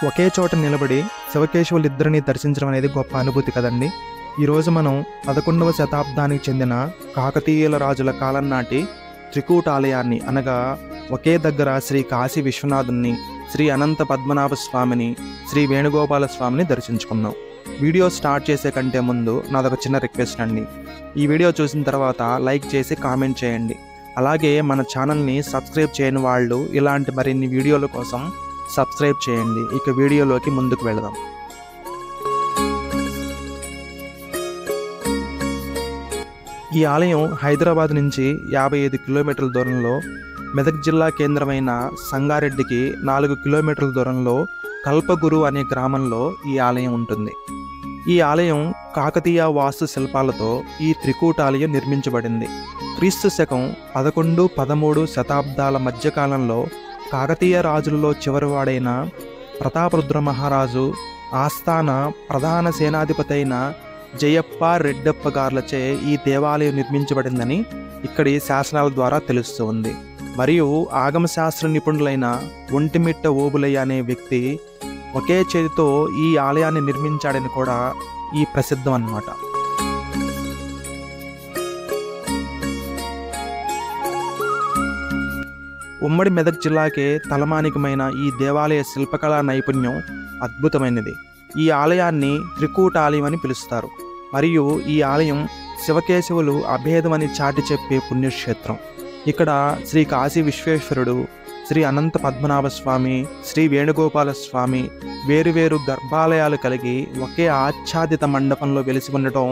ఒకే చోట నిలబడి శివకేశవులిద్దరిని దర్శించడం అనేది గొప్ప అనుభూతి కదండి. ఈరోజు మనం 11వ శతాబ్దానికి చెందిన కాకతీయుల రాజుల కాలం నాటి త్రికూట ఆలయాన్ని అనగా ఒకే దగ్గర శ్రీ కాశీ విశ్వనాథుని, శ్రీ అనంత పద్మనాభ స్వామిని, శ్రీ వేణుగోపాల స్వామిని దర్శించుకున్నాం. వీడియో స్టార్ట్ చేసే కంటే ముందు నాదొక చిన్న రిక్వెస్ట్ అండి. ఈ వీడియో చూసిన తర్వాత లైక్ చేసి కామెంట్ చేయండి. అలాగే మన ఛానల్ని సబ్స్క్రైబ్ చేయని వాళ్ళు ఇలాంటి మరిన్ని వీడియోల కోసం సబ్స్క్రైబ్ చేయండి. ఇక వీడియోలోకి ముందుకు వెళదాం. ఈ ఆలయం హైదరాబాద్ నుంచి 55 కిలోమీటర్ల దూరంలో, మెదక్ జిల్లా కేంద్రమైన సంగారెడ్డికి 4 కిలోమీటర్ల దూరంలో కల్పగురు అనే గ్రామంలో ఈ ఆలయం ఉంటుంది. ఈ ఆలయం కాకతీయ వాస్తు శిల్పాలతో ఈ త్రికూటాలయం నిర్మించబడింది. క్రీస్తు శకం 11, 13 శతాబ్దాల మధ్యకాలంలో కాకతీయ రాజులలో చివరివాడైన ప్రతాపరుద్ర మహారాజు ఆస్థాన ప్రధాన సేనాధిపతి అయిన జయప్ప రెడ్డప్ప గార్లచే ఈ దేవాలయం నిర్మించబడిందని ఇక్కడి శాసనాల ద్వారా తెలుస్తూ ఉంది. మరియు ఆగమశాస్త్ర నిపుణులైన ఒంటిమిట్ట ఓబులయ్య అనే వ్యక్తి ఒకే చేతితో ఈ ఆలయాన్ని నిర్మించాడని కూడా ఈ ప్రసిద్ధం అన్నమాట. ఉమ్మడి మెదక్ జిల్లాకే తలమానికమైన ఈ దేవాలయ శిల్పకళా నైపుణ్యం అద్భుతమైనది. ఈ ఆలయాన్ని త్రికూట ఆలయం అని పిలుస్తారు. మరియు ఈ ఆలయం శివకేశవులు అభేదమని చాటి చెప్పే పుణ్యక్షేత్రం. ఇక్కడ శ్రీ కాశీ విశ్వేశ్వరుడు, శ్రీ అనంత పద్మనాభ స్వామి, శ్రీ వేణుగోపాల స్వామి వేరువేరు గర్భాలయాలు కలిగి ఒకే ఆచ్ఛాదిత మండపంలో వెలిసి ఉండటం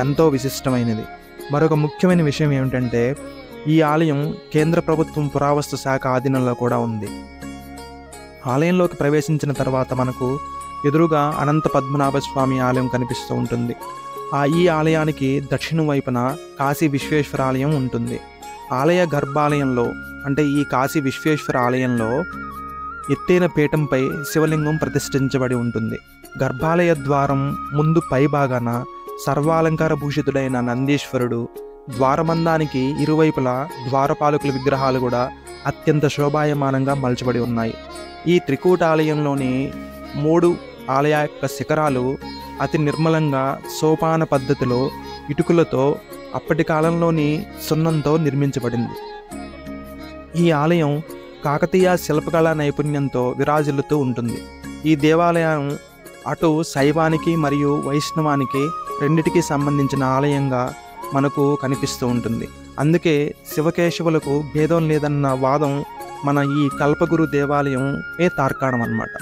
ఎంతో విశిష్టమైనది. మరొక ముఖ్యమైన విషయం ఏమిటంటే ఈ ఆలయం కేంద్ర ప్రభుత్వం పురావస్తు శాఖ ఆధీనంలో కూడా ఉంది. ఆలయంలోకి ప్రవేశించిన తర్వాత మనకు ఎదురుగా అనంత పద్మనాభ స్వామి ఆలయం కనిపిస్తూ ఉంటుంది. ఈ ఆలయానికి దక్షిణ వైపున కాశీ విశ్వేశ్వర ఆలయం ఉంటుంది. ఆలయ గర్భాలయంలో అంటే ఈ కాశీ విశ్వేశ్వర ఆలయంలో ఎత్తైన పీఠంపై శివలింగం ప్రతిష్ఠించబడి ఉంటుంది. గర్భాలయ ద్వారం ముందు పై భాగాన సర్వాలంకార భూషితుడైన నందీశ్వరుడు, ద్వారబంధానికి ఇరువైపులా ద్వారపాలకుల విగ్రహాలు కూడా అత్యంత శోభాయమానంగా మలచబడి ఉన్నాయి. ఈ త్రికూట ఆలయంలోని 3 ఆలయ యొక్క శిఖరాలు అతి నిర్మలంగా సోపాన పద్ధతిలో ఇటుకలతో అప్పటి కాలంలోని సున్నంతో నిర్మించబడింది. ఈ ఆలయం కాకతీయ శిల్పకళా నైపుణ్యంతో విరాజిల్లుతూ ఉంటుంది. ఈ దేవాలయం అటు శైవానికి మరియు వైష్ణవానికి రెండిటికి సంబంధించిన ఆలయంగా మనకు కనిపిస్తూ ఉంటుంది. అందుకే శివకేశవులకు భేదం లేదన్న వాదం మన ఈ కల్పగురు దేవాలయమే తార్కాణం అన్నమాట.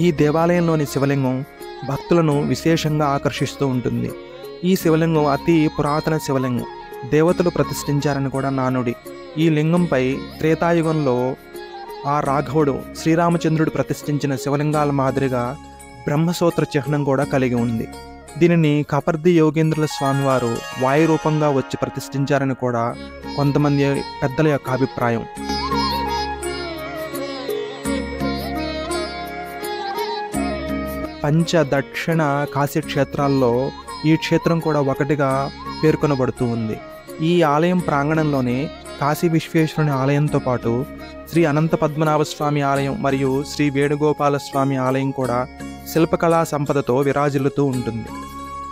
ఈ దేవాలయంలోని శివలింగం భక్తులను విశేషంగా ఆకర్షిస్తూ ఉంటుంది. ఈ శివలింగం అతి పురాతన శివలింగం. దేవతలు ప్రతిష్ఠించారని కూడా నానుడి. ఈ లింగంపై త్రేతాయుగంలో రాఘవుడు శ్రీరామచంద్రుడు ప్రతిష్ఠించిన శివలింగాల మాదిరిగా బ్రహ్మసూత్ర చిహ్నం కూడా కలిగి ఉంది. దీనిని కపర్ది యోగేంద్రుల స్వామివారు వాయు రూపంగా వచ్చి ప్రతిష్ఠించారని కూడా కొంతమంది పెద్దల యొక్క అభిప్రాయం. పంచ దక్షిణ కాశీ క్షేత్రాల్లో ఈ క్షేత్రం కూడా ఒకటిగా పేర్కొనబడుతూ ఉంది. ఈ ఆలయం ప్రాంగణంలోనే కాశీ విశ్వేశ్వరుని ఆలయంతో పాటు శ్రీ అనంత పద్మనాభ స్వామి ఆలయం మరియు శ్రీ వేణుగోపాల స్వామి ఆలయం కూడా శిల్పకళా సంపదతో విరాజిల్లుతూ ఉంటుంది.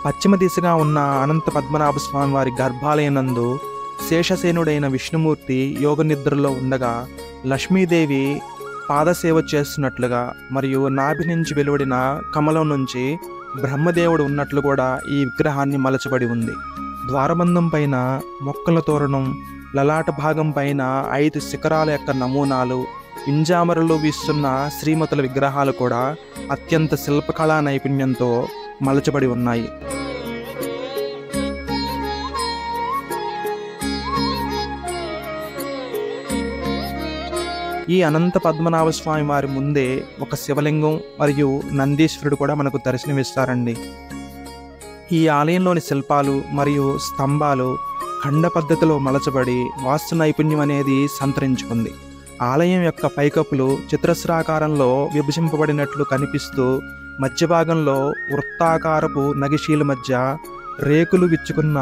పశ్చిమ దిశగా ఉన్న అనంత పద్మనాభ స్వామి వారి గర్భాలయం నందు శేషసేనుడైన విష్ణుమూర్తి యోగ నిద్రలో ఉండగా లక్ష్మీదేవి పాదసేవ చేస్తున్నట్లుగా మరియు నాభి నుంచి వెలువడిన కమలం నుంచి బ్రహ్మదేవుడు ఉన్నట్లు కూడా ఈ విగ్రహాన్ని మలచబడి ఉంది. ద్వారబంధం పైన మొక్కల తోరణం, లలాట భాగం పైన 5 శిఖరాల యొక్క నమూనాలు, ఇంజామరలో వీస్తున్న శ్రీమతుల విగ్రహాలు కూడా అత్యంత శిల్పకళా నైపుణ్యంతో మలచబడి ఉన్నాయి. ఈ అనంత పద్మనాభ స్వామి వారి ముందే ఒక శివలింగం మరియు నందీశ్వరుడు కూడా మనకు దర్శనమిస్తారండి. ఈ ఆలయంలోని శిల్పాలు మరియు స్తంభాలు ఖండ పద్ధతిలో మలచబడి వాస్తు నైపుణ్యం అనేది సంతరించుకుంది. ఆలయం యొక్క పైకప్పులు చతురస్రాకారంలో విభజింపబడినట్లు కనిపిస్తూ మధ్య భాగంలో వృత్తాకారపు నగిశీల మధ్య రేకులు విచ్చుకున్న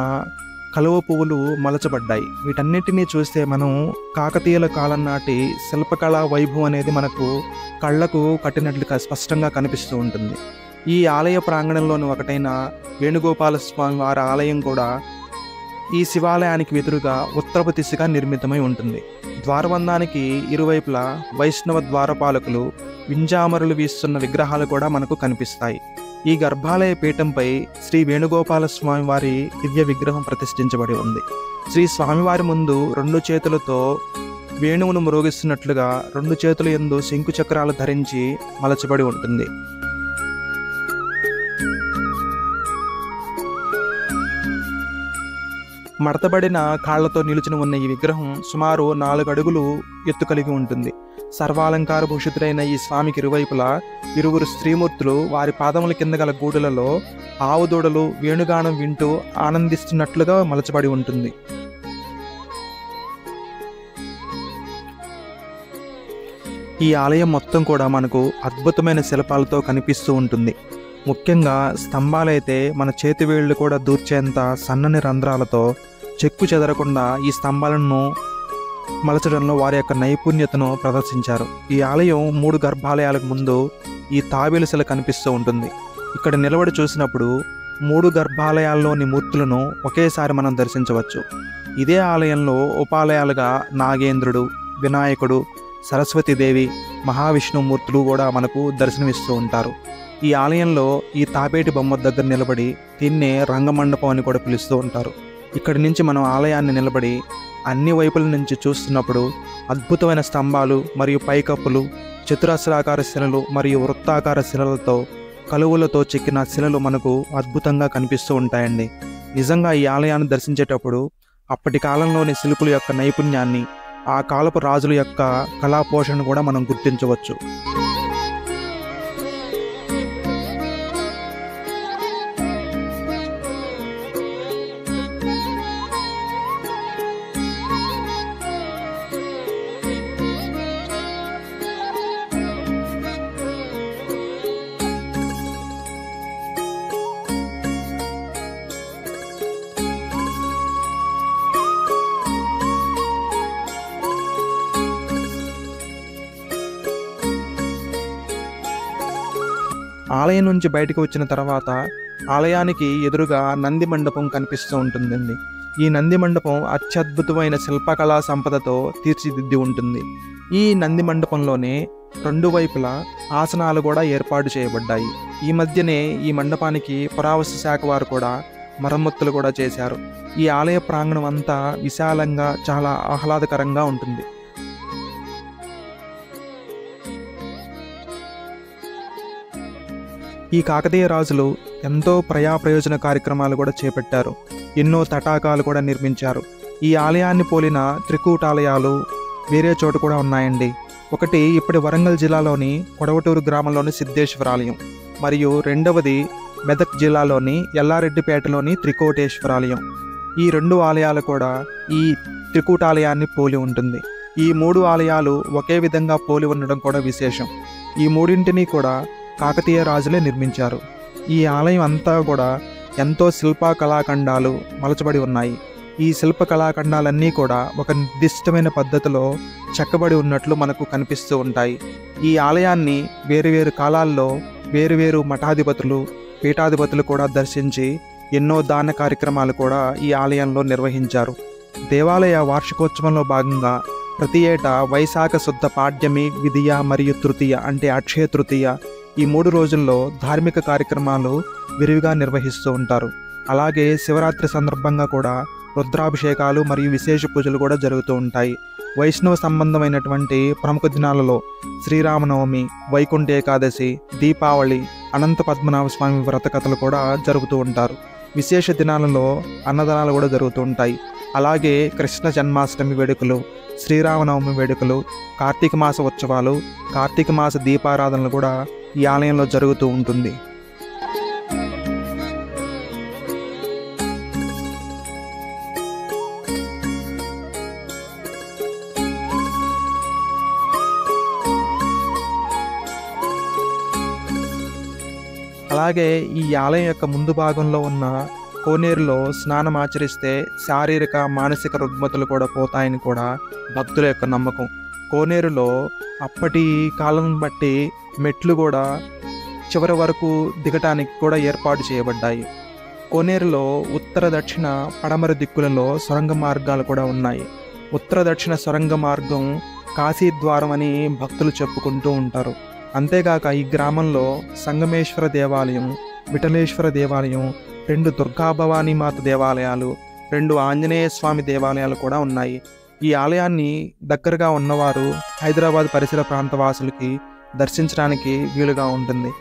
కలువ పువ్వులు మలచబడ్డాయి. వీటన్నిటినీ చూస్తే మనం కాకతీయుల కాలం నాటి శిల్పకళా వైభవం అనేది మనకు కళ్ళకు కట్టినట్లుగా స్పష్టంగా కనిపిస్తూ ఉంటుంది. ఈ ఆలయ ప్రాంగణంలోని ఒకటైన వేణుగోపాల స్వామి వారి ఆలయం కూడా ఈ శివాలయానికి ఎదురుగా ఉత్తరపు దిశగా నిర్మితమై ఉంటుంది. ద్వారబంధానికి ఇరువైపులా వైష్ణవ ద్వారపాలకులు వింజామరులు వీస్తున్న విగ్రహాలు కూడా మనకు కనిపిస్తాయి. ఈ గర్భాలయ పీఠంపై శ్రీ వేణుగోపాల స్వామి వారి దివ్య విగ్రహం ప్రతిష్ఠించబడి ఉంది. శ్రీ స్వామివారి ముందు 2 చేతులతో వేణువును మ్రోగిస్తున్నట్లుగా 2 చేతుల యందు శంకు చక్రాలు ధరించి మలచబడి ఉంటుంది. మడతబడిన కాళ్లతో నిలుచుని ఉన్న ఈ విగ్రహం సుమారు 4 అడుగులు ఎత్తు కలిగి ఉంటుంది. సర్వాలంకార భూషితులైన ఈ స్వామికి ఇరువైపులా ఇరువురు స్త్రీమూర్తులు వారి పాదముల కింద గల గూడులలో ఆవు దూడలు వేణుగానం వింటూ ఆనందిస్తున్నట్లుగా మలచబడి ఉంటుంది. ఈ ఆలయం మొత్తం కూడా మనకు అద్భుతమైన శిల్పాలతో కనిపిస్తూ ఉంటుంది. ముఖ్యంగా స్తంభాలైతే మన చేతి వేళ్లు కూడా దూర్చేంత సన్నని రంధ్రాలతో చెక్కు చెదరకుండా ఈ స్తంభాలను మలచడంలో వారి యొక్క నైపుణ్యతను ప్రదర్శించారు. ఈ ఆలయం 3 గర్భాలయాలకు ముందు ఈ తాబేలు శిల కనిపిస్తూ ఉంటుంది. ఇక్కడ నిలబడి చూసినప్పుడు 3 గర్భాలయాల్లోని మూర్తులను ఒకేసారి మనం దర్శించవచ్చు. ఇదే ఆలయంలో ఉపాలయాలుగా నాగేంద్రుడు, వినాయకుడు, సరస్వతీదేవి, మహావిష్ణుమూర్తులు కూడా మనకు దర్శనమిస్తూ ఉంటారు. ఈ ఆలయంలో ఈ తాబేటి బొమ్మ దగ్గర నిలబడి దీన్నే రంగమండపం అని కూడా పిలుస్తూ ఉంటారు. ఇక్కడి నుంచి మనం ఆలయాన్ని నిలబడి అన్ని వైపుల నుంచి చూస్తున్నప్పుడు అద్భుతమైన స్తంభాలు మరియు పైకప్పులు, చతురస్రాకార శిలలు మరియు వృత్తాకార శిలలతో కలువులతో చెక్కిన శిలలు మనకు అద్భుతంగా కనిపిస్తూ ఉంటాయండి. నిజంగా ఈ ఆలయాన్ని దర్శించేటప్పుడు అప్పటి కాలంలోని శిల్పుల యొక్క నైపుణ్యాన్ని, ఆ కాలపు రాజుల యొక్క కళాపోషణను కూడా మనం గుర్తించవచ్చు. ఆలయం నుంచి బయటకు వచ్చిన తర్వాత ఆలయానికి ఎదురుగా నంది మండపం కనిపిస్తూ ఉంటుందండి. ఈ నంది మండపం అత్యద్భుతమైన శిల్పకళా సంపదతో తీర్చిదిద్ది ఉంటుంది. ఈ నంది మండపంలోనే 2 వైపులా ఆసనాలు కూడా ఏర్పాటు చేయబడ్డాయి. ఈ మధ్యనే ఈ మండపానికి పురావస్తు శాఖ వారు కూడా మరమ్మతులు కూడా చేశారు. ఈ ఆలయ ప్రాంగణం అంతా విశాలంగా చాలా ఆహ్లాదకరంగా ఉంటుంది. ఈ కాకతీయ రాజులు ఎంతో ప్రయోజన కార్యక్రమాలు కూడా చేపట్టారు. ఎన్నో తటాకాలు కూడా నిర్మించారు. ఈ ఆలయాన్ని పోలిన త్రికూటాలయాలు వేరే చోట కూడా ఉన్నాయండి. ఒకటి ఇప్పటి వరంగల్ జిల్లాలోని కొడవటూరు గ్రామంలోని సిద్ధేశ్వర ఆలయం, మరియు రెండవది మెదక్ జిల్లాలోని ఎల్లారెడ్డిపేటలోని త్రికోటేశ్వరాలయం. ఈ 2 ఆలయాలు కూడా ఈ త్రికూటాలయాన్ని పోలి ఉంటుంది. ఈ 3 ఆలయాలు ఒకే విధంగా పోలి ఉండడం కూడా విశేషం. ఈ 3ంటిని కూడా కాకతీయ రాజులే నిర్మించారు. ఈ ఆలయం అంతా కూడా ఎంతో శిల్ప కళాఖండాలు మలచబడి ఉన్నాయి. ఈ శిల్ప కళాఖండాలన్నీ కూడా ఒక నిర్దిష్టమైన పద్ధతిలో చెక్కబడి ఉన్నట్లు మనకు కనిపిస్తూ ఉంటాయి. ఈ ఆలయాన్ని వేరువేరు కాలాల్లో వేరువేరు మఠాధిపతులు, పీఠాధిపతులు కూడా దర్శించి ఎన్నో దాన కార్యక్రమాలు కూడా ఈ ఆలయంలో నిర్వహించారు. దేవాలయ వార్షికోత్సవంలో భాగంగా ప్రతి ఏటా వైశాఖ శుద్ధ పాడ్యమి, విధియ మరియు తృతీయ అంటే అక్షయ తృతీయ, ఈ 3 రోజుల్లో ధార్మిక కార్యక్రమాలు విరివిగా నిర్వహిస్తూ ఉంటారు. అలాగే శివరాత్రి సందర్భంగా కూడా రుద్రాభిషేకాలు మరియు విశేష పూజలు కూడా జరుగుతూ ఉంటాయి. వైష్ణవ సంబంధమైనటువంటి ప్రముఖ దినాలలో శ్రీరామనవమి, వైకుంఠ ఏకాదశి, దీపావళి, అనంత పద్మనాభ స్వామి వ్రత కథలు కూడా జరుగుతూ ఉంటారు. విశేష దినాలలో అన్నదానాలు కూడా జరుగుతూ ఉంటాయి. అలాగే కృష్ణ జన్మాష్టమి వేడుకలు, శ్రీరామనవమి వేడుకలు, కార్తీక మాస ఉత్సవాలు, కార్తీక మాస దీపారాధనలు కూడా ఈ ఆలయంలో జరుగుతూ ఉంటుంది. అలాగే ఈ ఆలయం యొక్క ముందు భాగంలో ఉన్న కోనేరులో స్నానం ఆచరిస్తే శారీరక మానసిక రుగ్మతలు కూడా పోతాయని కూడా భక్తుల యొక్క నమ్మకం. కోనేరులో అప్పటి కాలం బట్టి మెట్లు కూడా చివరి వరకు దిగటానికి కూడా ఏర్పాటు చేయబడ్డాయి. కోనేరులో ఉత్తర దక్షిణ పడమర దిక్కులలో సొరంగ మార్గాలు కూడా ఉన్నాయి. ఉత్తర దక్షిణ సొరంగ మార్గం కాశీద్వారం అని భక్తులు చెప్పుకుంటూ ఉంటారు. అంతేగాక ఈ గ్రామంలో సంగమేశ్వర దేవాలయం, విఠలేశ్వర దేవాలయం, 2 దుర్గాభవానీ మాత దేవాలయాలు, 2 ఆంజనేయ స్వామి దేవాలయాలు కూడా ఉన్నాయి. ఈ ఆలయాన్ని దగ్గరగా ఉన్నవారు హైదరాబాద్ పరిసర ప్రాంత వాసులకి దర్శించడానికి వీలుగా ఉంటుంది.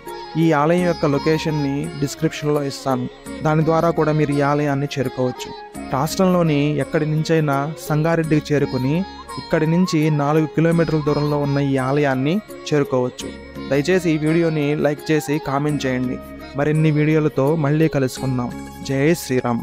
ఈ ఆలయం యొక్క లొకేషన్ని డిస్క్రిప్షన్లో ఇస్తాను. దాని ద్వారా కూడా మీరు ఈ ఆలయాన్ని చేరుకోవచ్చు. రాష్ట్రంలోని ఎక్కడి నుంచైనా సంగారెడ్డికి చేరుకుని ఇక్కడి నుంచి 4 కిలోమీటర్ల దూరంలో ఉన్న ఈ ఆలయాన్ని చేరుకోవచ్చు. దయచేసి ఈ వీడియోని లైక్ చేసి కామెంట్ చేయండి. మరిన్ని వీడియోలతో మళ్ళీ కలుసుకుందాం. జై శ్రీరామ్.